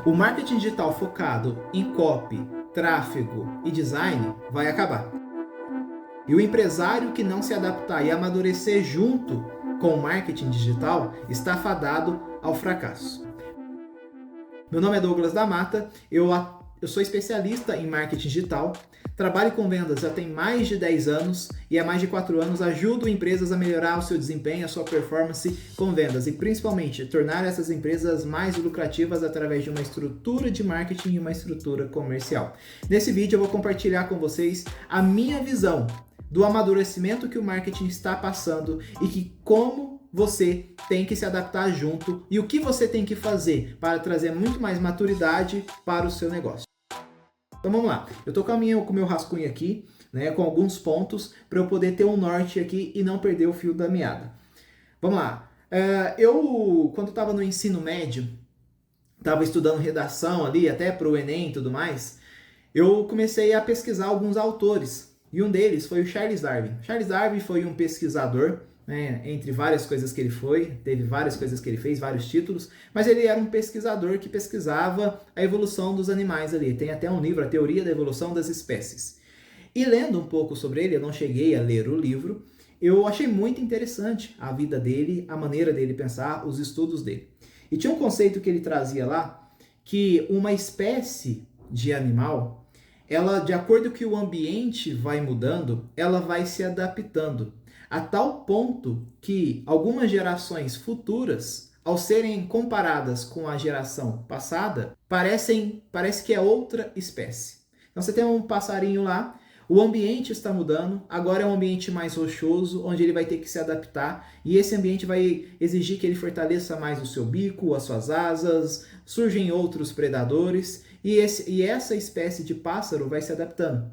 O marketing digital focado em copy, tráfego e design vai acabar. E o empresário que não se adaptar e amadurecer junto com o marketing digital está fadado ao fracasso. Meu nome é Douglas da Mata, eu sou especialista em marketing digital, trabalho com vendas já tem mais de 10 anos e há mais de 4 anos ajudo empresas a melhorar o seu desempenho, a sua performance com vendas e principalmente tornar essas empresas mais lucrativas através de uma estrutura de marketing e uma estrutura comercial. Nesse vídeo eu vou compartilhar com vocês a minha visão do amadurecimento que o marketing está passando e que como você tem que se adaptar junto e o que você tem que fazer para trazer muito mais maturidade para o seu negócio. Então vamos lá, eu estou com o meu rascunho aqui, né, com alguns pontos para eu poder ter um norte aqui e não perder o fio da meada. Vamos lá, quando estava no ensino médio, estava estudando redação ali, até para o Enem e tudo mais, eu comecei a pesquisar alguns autores e um deles foi o Charles Darwin. Charles Darwin foi um pesquisador, né, entre várias coisas que ele teve várias coisas que ele fez, vários títulos, mas ele era um pesquisador que pesquisava a evolução dos animais ali. Tem até um livro, A Teoria da Evolução das Espécies. E lendo um pouco sobre ele, eu não cheguei a ler o livro, eu achei muito interessante a vida dele, a maneira dele pensar, os estudos dele. E tinha um conceito que ele trazia lá, que uma espécie de animal, ela, de acordo com que o ambiente vai mudando, ela vai se adaptando. A tal ponto que algumas gerações futuras, ao serem comparadas com a geração passada, parece que é outra espécie. Então você tem um passarinho lá, o ambiente está mudando, agora é um ambiente mais rochoso, onde ele vai ter que se adaptar, e esse ambiente vai exigir que ele fortaleça mais o seu bico, as suas asas, surgem outros predadores, e essa espécie de pássaro vai se adaptando.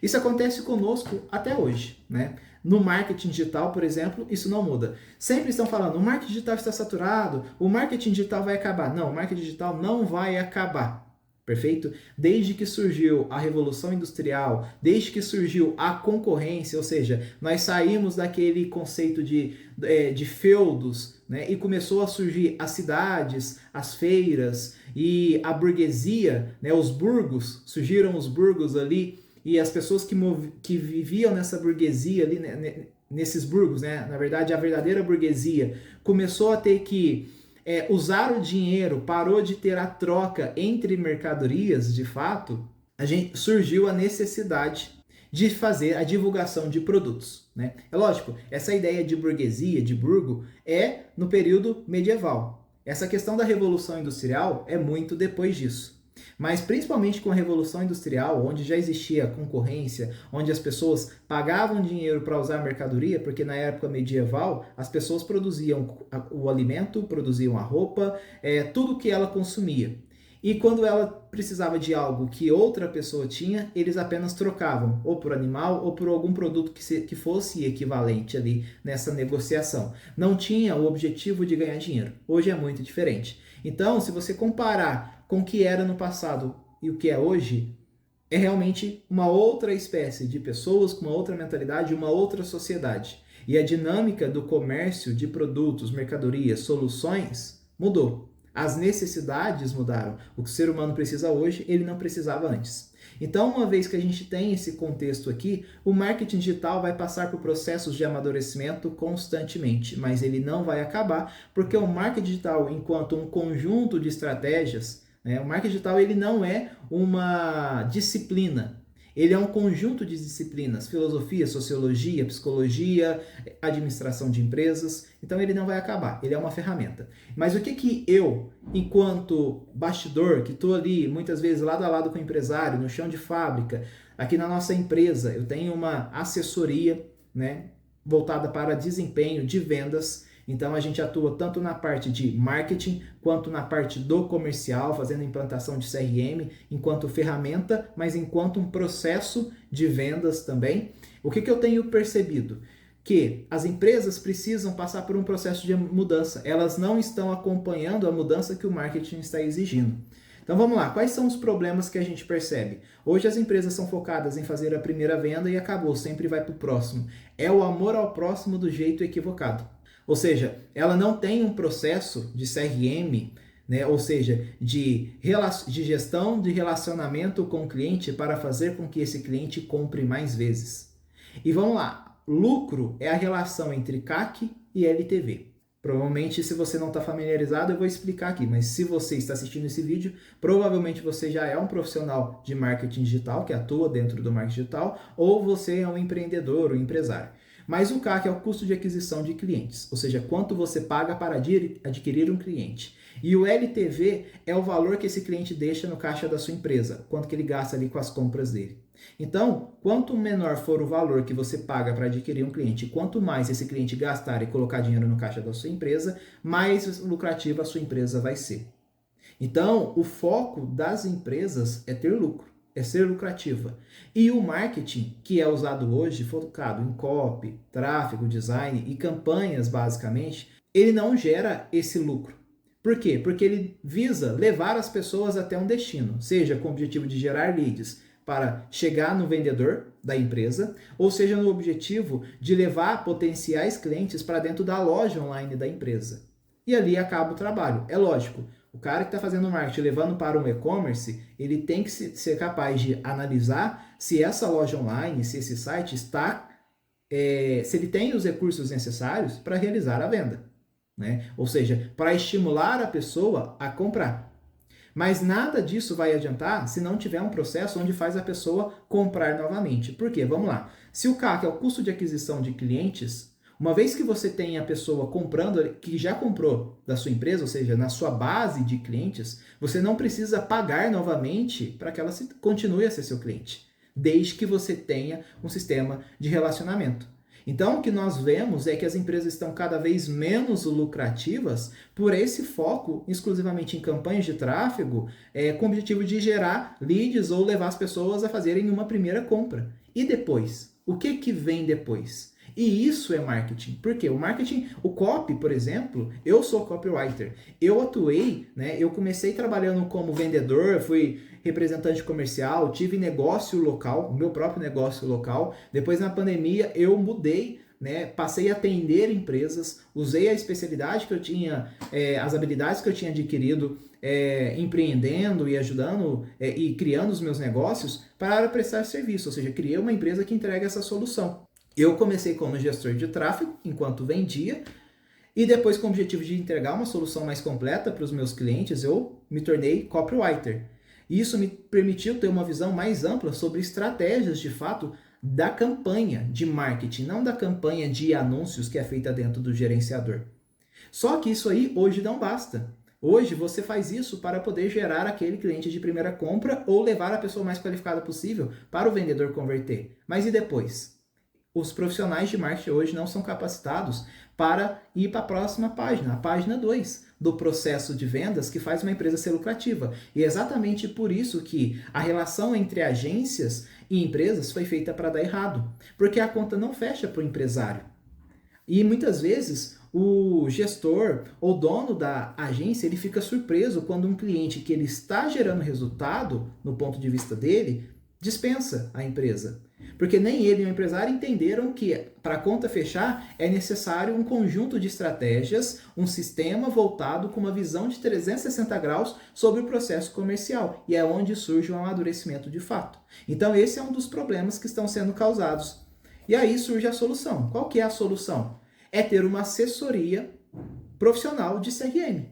Isso acontece conosco até hoje, né? No marketing digital, por exemplo, isso não muda. Sempre estão falando, o marketing digital está saturado, o marketing digital vai acabar. Não, o marketing digital não vai acabar, perfeito? Desde que surgiu a Revolução Industrial, desde que surgiu a concorrência, ou seja, nós saímos daquele conceito de feudos, né? E começou a surgir as cidades, as feiras e a burguesia, né? Os burgos, surgiram os burgos ali, e as pessoas que viviam nessa burguesia ali, né, nesses burgos, né, na verdade a verdadeira burguesia, começou a ter que usar o dinheiro, parou de ter a troca entre mercadorias, de fato, surgiu a necessidade de fazer a divulgação de produtos, né? É lógico, essa ideia de burguesia, de burgo, é no período medieval. Essa questão da Revolução Industrial é muito depois disso. Mas principalmente com a Revolução Industrial, onde já existia concorrência, onde as pessoas pagavam dinheiro para usar a mercadoria, porque na época medieval as pessoas produziam o alimento, produziam a roupa, tudo que ela consumia. E quando ela precisava de algo que outra pessoa tinha, eles apenas trocavam, ou por animal, ou por algum produto que fosse equivalente ali nessa negociação. Não tinha o objetivo de ganhar dinheiro. Hoje é muito diferente. Então, se você comparar com o que era no passado e o que é hoje, é realmente uma outra espécie de pessoas, com uma outra mentalidade, uma outra sociedade. E a dinâmica do comércio de produtos, mercadorias, soluções mudou. As necessidades mudaram. O que o ser humano precisa hoje, ele não precisava antes. Então, uma vez que a gente tem esse contexto aqui, o marketing digital vai passar por processos de amadurecimento constantemente, mas ele não vai acabar, porque o marketing digital, enquanto um conjunto de estratégias, né, o marketing digital ele não é uma disciplina. Ele é um conjunto de disciplinas, filosofia, sociologia, psicologia, administração de empresas. Então ele não vai acabar, ele é uma ferramenta. Mas o que eu, enquanto bastidor, que estou ali muitas vezes lado a lado com o empresário, no chão de fábrica, aqui na nossa empresa, eu tenho uma assessoria, né, voltada para desempenho de vendas. Então a gente atua tanto na parte de marketing quanto na parte do comercial, fazendo implantação de CRM enquanto ferramenta, mas enquanto um processo de vendas também. O que eu tenho percebido? Que as empresas precisam passar por um processo de mudança. Elas não estão acompanhando a mudança que o marketing está exigindo. Então vamos lá, quais são os problemas que a gente percebe? Hoje as empresas são focadas em fazer a primeira venda e acabou, sempre vai para o próximo. É o amor ao próximo do jeito equivocado. Ou seja, ela não tem um processo de CRM, né? Ou seja, de gestão de relacionamento com o cliente para fazer com que esse cliente compre mais vezes. E vamos lá, lucro é a relação entre CAC e LTV. Provavelmente, se você não está familiarizado, eu vou explicar aqui, mas se você está assistindo esse vídeo, provavelmente você já é um profissional de marketing digital, que atua dentro do marketing digital, ou você é um empreendedor, um empresário. Mas o CAC é o custo de aquisição de clientes, ou seja, quanto você paga para adquirir um cliente. E o LTV é o valor que esse cliente deixa no caixa da sua empresa, quanto que ele gasta ali com as compras dele. Então, quanto menor for o valor que você paga para adquirir um cliente, quanto mais esse cliente gastar e colocar dinheiro no caixa da sua empresa, mais lucrativa a sua empresa vai ser. Então, o foco das empresas é ter lucro, é ser lucrativa. E o marketing, que é usado hoje, focado em copy, tráfego, design e campanhas, basicamente, ele não gera esse lucro. Por quê? Porque ele visa levar as pessoas até um destino, seja com o objetivo de gerar leads para chegar no vendedor da empresa, ou seja no objetivo de levar potenciais clientes para dentro da loja online da empresa. E ali acaba o trabalho. É lógico, o cara que está fazendo marketing levando para um e-commerce, ele tem que ser capaz de analisar se essa loja online, se esse site está, se ele tem os recursos necessários para realizar a venda, né? Ou seja, para estimular a pessoa a comprar. Mas nada disso vai adiantar se não tiver um processo onde faz a pessoa comprar novamente. Por quê? Vamos lá. Se o CAC é o custo de aquisição de clientes, uma vez que você tem a pessoa comprando, que já comprou da sua empresa, ou seja, na sua base de clientes, você não precisa pagar novamente para que ela continue a ser seu cliente, desde que você tenha um sistema de relacionamento. Então, o que nós vemos é que as empresas estão cada vez menos lucrativas por esse foco exclusivamente em campanhas de tráfego, com o objetivo de gerar leads ou levar as pessoas a fazerem uma primeira compra. E depois? O que vem depois? E isso é marketing. Por quê? O marketing, o copy, por exemplo, eu sou copywriter. Eu atuei, né? Eu comecei trabalhando como vendedor, fui representante comercial, tive negócio local, o meu próprio negócio local. Depois, na pandemia, eu mudei, né? Passei a atender empresas, usei a especialidade que eu tinha, as habilidades que eu tinha adquirido, empreendendo e ajudando e criando os meus negócios para prestar serviço. Ou seja, criei uma empresa que entrega essa solução. Eu comecei como gestor de tráfego, enquanto vendia, e depois, com o objetivo de entregar uma solução mais completa para os meus clientes, eu me tornei copywriter. Isso me permitiu ter uma visão mais ampla sobre estratégias, de fato, da campanha de marketing, não da campanha de anúncios que é feita dentro do gerenciador. Só que isso aí hoje não basta. Hoje você faz isso para poder gerar aquele cliente de primeira compra ou levar a pessoa mais qualificada possível para o vendedor converter. Mas e depois? Os profissionais de marketing hoje não são capacitados para ir para a próxima página, a página 2 do processo de vendas que faz uma empresa ser lucrativa. E é exatamente por isso que a relação entre agências e empresas foi feita para dar errado, porque a conta não fecha para o empresário. E muitas vezes o gestor ou dono da agência ele fica surpreso quando um cliente que ele está gerando resultado no ponto de vista dele dispensa a empresa. Porque nem ele e o empresário entenderam que para a conta fechar é necessário um conjunto de estratégias, um sistema voltado com uma visão de 360 graus sobre o processo comercial. E é onde surge o amadurecimento de fato. Então esse é um dos problemas que estão sendo causados. E aí surge a solução. Qual que é a solução? É ter uma assessoria profissional de CRM.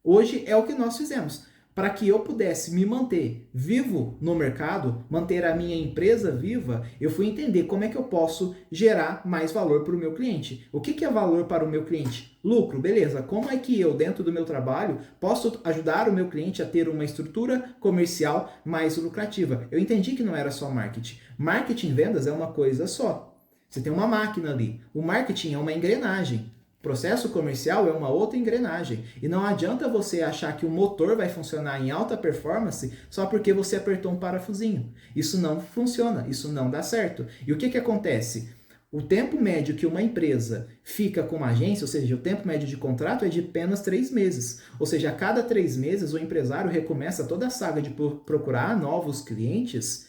Hoje é o que nós fizemos. Para que eu pudesse me manter vivo no mercado, manter a minha empresa viva, eu fui entender como é que eu posso gerar mais valor para o meu cliente. O que é valor para o meu cliente? Lucro, beleza. Como é que eu, dentro do meu trabalho, posso ajudar o meu cliente a ter uma estrutura comercial mais lucrativa? Eu entendi que não era só marketing. Marketing e vendas é uma coisa só. Você tem uma máquina ali. O marketing é uma engrenagem. Processo comercial é uma outra engrenagem. E não adianta você achar que o motor vai funcionar em alta performance só porque você apertou um parafusinho. Isso não funciona, isso não dá certo. E o que acontece? O tempo médio que uma empresa fica com uma agência, ou seja, o tempo médio de contrato é de apenas 3 meses. Ou seja, a cada 3 meses o empresário recomeça toda a saga de procurar novos clientes,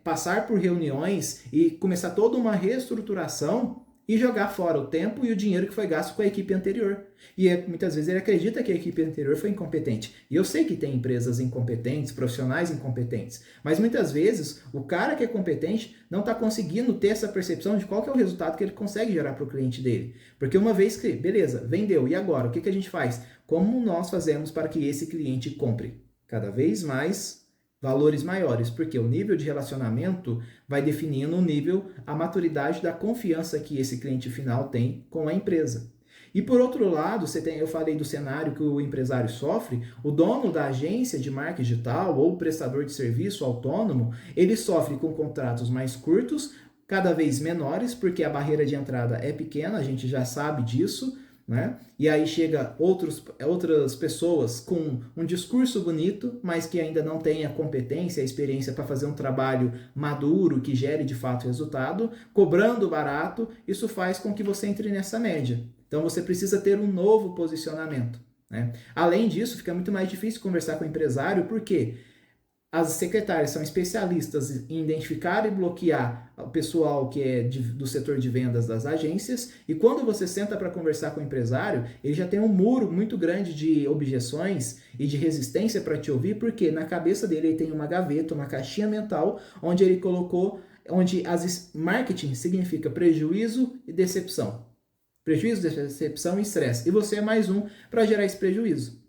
passar por reuniões e começar toda uma reestruturação. e jogar fora o tempo e o dinheiro que foi gasto com a equipe anterior. E muitas vezes ele acredita que a equipe anterior foi incompetente. E eu sei que tem empresas incompetentes, profissionais incompetentes, mas muitas vezes o cara que é competente não está conseguindo ter essa percepção de qual que é o resultado que ele consegue gerar para o cliente dele. Porque uma vez que, beleza, vendeu, e agora? O que a gente faz? Como nós fazemos para que esse cliente compre? Cada vez mais valores maiores, porque o nível de relacionamento vai definindo o nível, a maturidade da confiança que esse cliente final tem com a empresa. E por outro lado, eu falei do cenário que o empresário sofre, o dono da agência de marketing digital ou prestador de serviço autônomo, ele sofre com contratos mais curtos, cada vez menores, porque a barreira de entrada é pequena, a gente já sabe disso, né? E aí chega outras pessoas com um discurso bonito, mas que ainda não tem a competência, a experiência para fazer um trabalho maduro, que gere de fato resultado, cobrando barato. Isso faz com que você entre nessa média. Então você precisa ter um novo posicionamento, né? Além disso, fica muito mais difícil conversar com o empresário, porque as secretárias são especialistas em identificar e bloquear o pessoal que é do setor de vendas das agências, e quando você senta para conversar com o empresário, ele já tem um muro muito grande de objeções e de resistência para te ouvir, porque na cabeça dele ele tem uma gaveta, uma caixinha mental, onde ele colocou, onde marketing significa prejuízo e decepção. Prejuízo, decepção e estresse. E você é mais um para gerar esse prejuízo.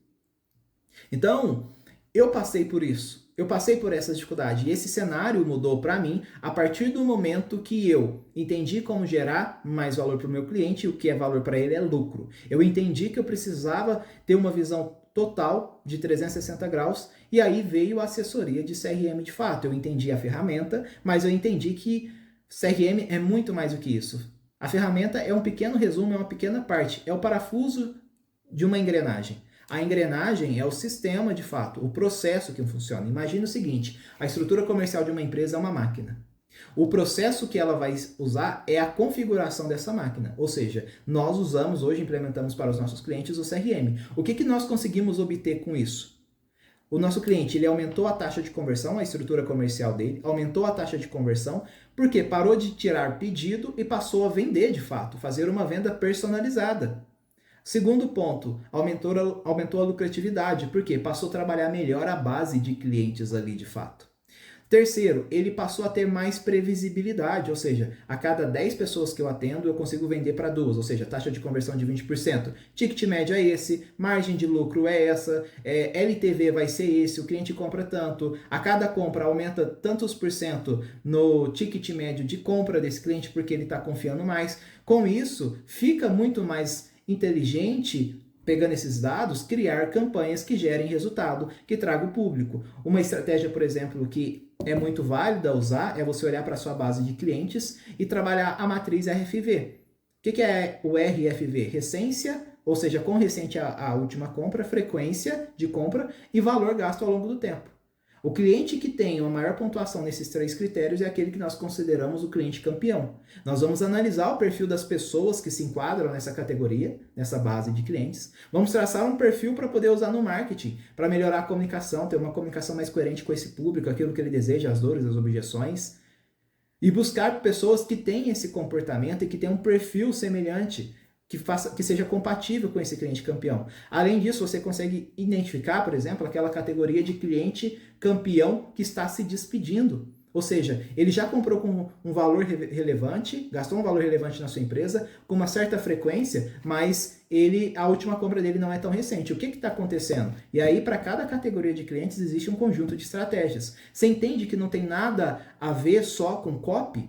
Então, eu passei por isso. Eu passei por essa dificuldade e esse cenário mudou para mim a partir do momento que eu entendi como gerar mais valor para o meu cliente, e o que é valor para ele é lucro. Eu entendi que eu precisava ter uma visão total de 360 graus, e aí veio a assessoria de CRM de fato. Eu entendi a ferramenta, mas eu entendi que CRM é muito mais do que isso. A ferramenta é um pequeno resumo, é uma pequena parte, é o parafuso de uma engrenagem. A engrenagem é o sistema, de fato, o processo que funciona. Imagina o seguinte, a estrutura comercial de uma empresa é uma máquina. O processo que ela vai usar é a configuração dessa máquina. Ou seja, nós usamos, hoje implementamos para os nossos clientes o CRM. O que nós conseguimos obter com isso? O nosso cliente, ele aumentou a taxa de conversão, a estrutura comercial dele, aumentou a taxa de conversão, porque parou de tirar pedido e passou a vender de fato, fazer uma venda personalizada. Segundo ponto, aumentou a lucratividade, porque passou a trabalhar melhor a base de clientes ali de fato. Terceiro, ele passou a ter mais previsibilidade, ou seja, a cada 10 pessoas que eu atendo, eu consigo vender para 2, ou seja, taxa de conversão de 20%. Ticket médio é esse, margem de lucro é essa, LTV vai ser esse, o cliente compra tanto, a cada compra aumenta tantos por cento no ticket médio de compra desse cliente, porque ele está confiando mais. Com isso, fica muito mais inteligente, pegando esses dados, criar campanhas que gerem resultado, que tragam o público. Uma estratégia, por exemplo, que é muito válida usar é você olhar para a sua base de clientes e trabalhar a matriz RFV. O que é o RFV? Recência, ou seja, com recente a última compra, frequência de compra e valor gasto ao longo do tempo. O cliente que tem uma maior pontuação nesses 3 critérios é aquele que nós consideramos o cliente campeão. Nós vamos analisar o perfil das pessoas que se enquadram nessa categoria, nessa base de clientes. Vamos traçar um perfil para poder usar no marketing, para melhorar a comunicação, ter uma comunicação mais coerente com esse público, aquilo que ele deseja, as dores, as objeções. E buscar pessoas que têm esse comportamento e que têm um perfil semelhante, que seja compatível com esse cliente campeão. Além disso, você consegue identificar, por exemplo, aquela categoria de cliente campeão que está se despedindo. Ou seja, ele já comprou com um valor relevante, gastou um valor relevante na sua empresa, com uma certa frequência, mas a última compra dele não é tão recente. O que está acontecendo? E aí, para cada categoria de clientes, existe um conjunto de estratégias. Você entende que não tem nada a ver só com copy?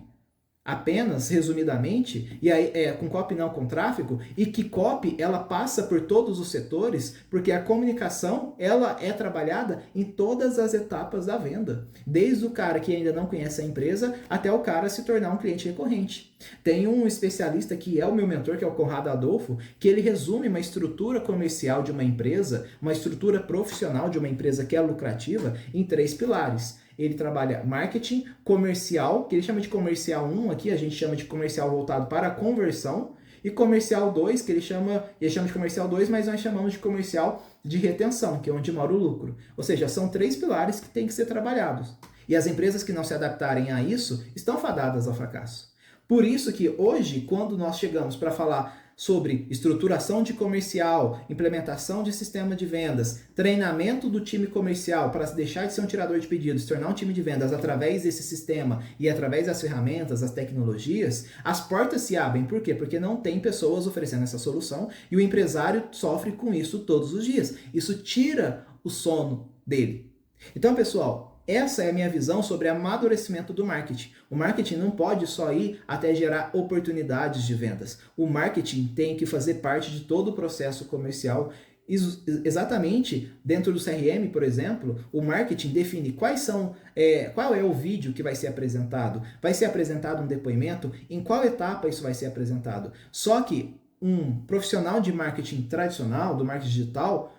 Apenas, resumidamente, e aí com copy não com tráfego, e que copy ela passa por todos os setores, porque a comunicação ela é trabalhada em todas as etapas da venda, desde o cara que ainda não conhece a empresa até o cara se tornar um cliente recorrente. Tem um especialista que é o meu mentor, que é o Conrado Adolfo, que ele resume uma estrutura comercial de uma empresa, uma estrutura profissional de uma empresa que é lucrativa, em 3 pilares. Ele trabalha marketing, comercial, que ele chama de comercial 1 aqui, a gente chama de comercial voltado para a conversão, e comercial 2, que ele chama de comercial 2, mas nós chamamos de comercial de retenção, que é onde mora o lucro. Ou seja, são 3 pilares que têm que ser trabalhados. E as empresas que não se adaptarem a isso estão fadadas ao fracasso. Por isso que hoje, quando nós chegamos para falar sobre estruturação de comercial, implementação de sistema de vendas, treinamento do time comercial para deixar de ser um tirador de pedidos, se tornar um time de vendas através desse sistema e através das ferramentas, das tecnologias, as portas se abrem. Por quê? Porque não tem pessoas oferecendo essa solução e o empresário sofre com isso todos os dias. Isso tira o sono dele. Então, pessoal, essa é a minha visão sobre amadurecimento do marketing. O marketing não pode só ir até gerar oportunidades de vendas. O marketing tem que fazer parte de todo o processo comercial. Exatamente dentro do CRM, por exemplo, o marketing define qual é o vídeo que vai ser apresentado. Vai ser apresentado um depoimento? Em qual etapa isso vai ser apresentado? Só que um profissional de marketing tradicional, do marketing digital,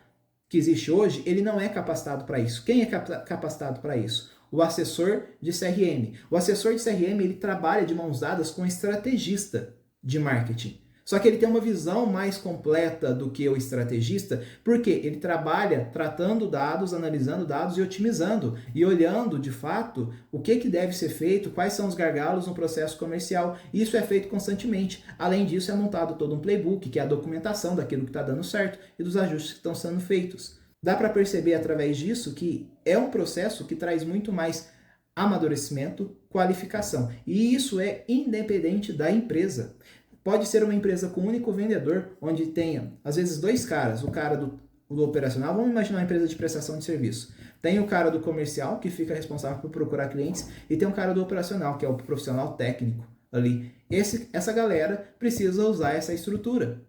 que existe hoje, ele não é capacitado para isso. Quem é capacitado para isso? O assessor de CRM. O assessor de CRM, ele trabalha de mãos dadas com o estrategista de marketing. Só que ele tem uma visão mais completa do que o estrategista, porque ele trabalha tratando dados, analisando dados e otimizando, e olhando, de fato, o que deve ser feito, quais são os gargalos no processo comercial. Isso é feito constantemente. Além disso, é montado todo um playbook, que é a documentação daquilo que está dando certo e dos ajustes que estão sendo feitos. Dá para perceber através disso que é um processo que traz muito mais amadurecimento, qualificação. E isso é independente da empresa. Pode ser uma empresa com um único vendedor, onde tenha, às vezes, dois caras. O cara do operacional, vamos imaginar uma empresa de prestação de serviço. Tem o cara do comercial, que fica responsável por procurar clientes, e tem o cara do operacional, que é o profissional técnico ali. Essa galera precisa usar essa estrutura.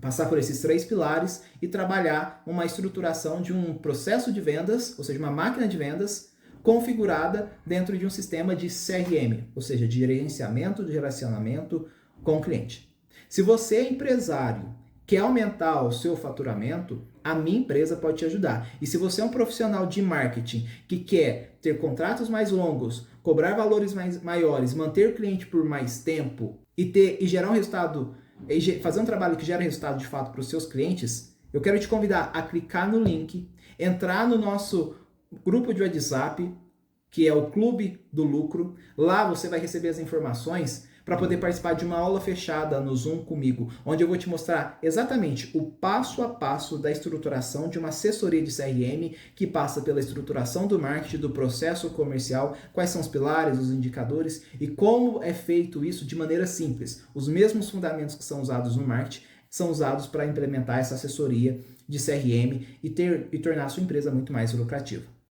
Passar por esses 3 pilares e trabalhar uma estruturação de um processo de vendas, ou seja, uma máquina de vendas, configurada dentro de um sistema de CRM, ou seja, de gerenciamento, de relacionamento com o cliente. Se você é empresário, quer aumentar o seu faturamento, a minha empresa pode te ajudar. E se você é um profissional de marketing que quer ter contratos mais longos, cobrar valores maiores, manter o cliente por mais tempo e gerar um resultado, fazer um trabalho que gera resultado de fato para os seus clientes, eu quero te convidar a clicar no link, entrar no nosso grupo de WhatsApp, que é o Clube do Lucro. Lá você vai receber as informações para poder participar de uma aula fechada no Zoom comigo, onde eu vou te mostrar exatamente o passo a passo da estruturação de uma assessoria de CRM que passa pela estruturação do marketing, do processo comercial, quais são os pilares, os indicadores e como é feito isso de maneira simples. Os mesmos fundamentos que são usados no marketing são usados para implementar essa assessoria de CRM e tornar a sua empresa muito mais lucrativa.